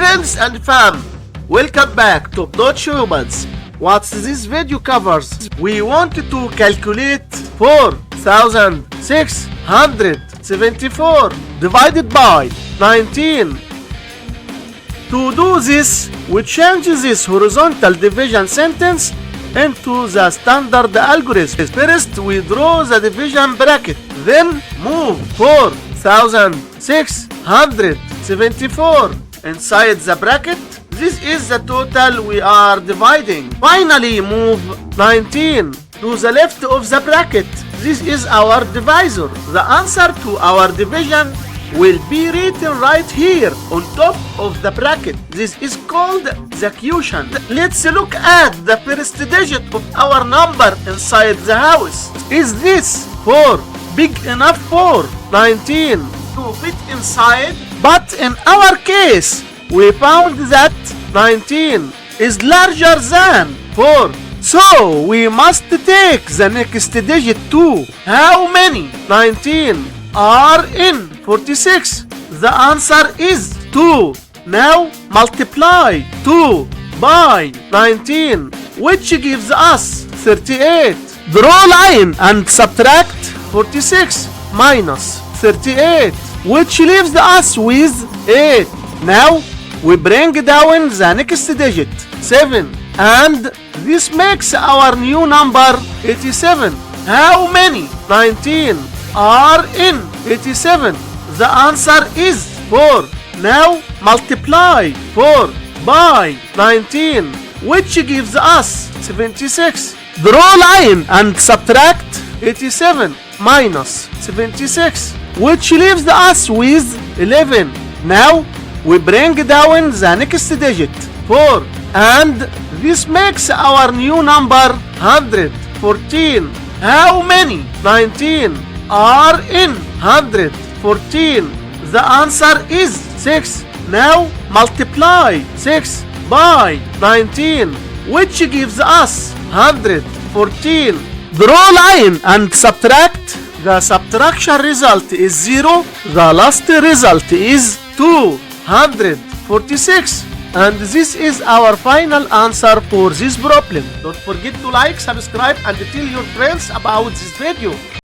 friends and fam, welcome back to Notch Humans. What this video covers, we want to calculate 4,674 divided by 19. To do this, we change this horizontal division sentence into the standard algorithm. First, we draw the division bracket, then move 4,674 inside the bracket. This is the total we are dividing. Finally, move 19 to the left of the bracket. This is our divisor. The answer to our division will be written right here on top of the bracket. This is called the quotient. Let's look at the first digit of our number inside the house. Is this 4 big enough for 19 to fit inside? But in our case, we found that 19 is larger than 4. So we must take the next digit too. How many 19 are in 46? The answer is 2. Now multiply 2 by 19, which gives us 38. Draw line and subtract 46 minus 38, which leaves us with 8. Now we bring down the next digit, 7, and this makes our new number 87. How many 19 are in 87? The answer is 4. Now multiply 4 by 19, which gives us 76. Draw line and subtract 87 minus 76, which leaves us with 11. Now we bring down the next digit, 4, and this makes our new number 114. How many 19 are in 114? The answer is 6. Now multiply 6 by 19, which gives us 114. Draw line and subtract. The subtraction result is 0. The last result is 246. And this is our final answer for this problem. Don't forget to like, subscribe, and tell your friends about this video.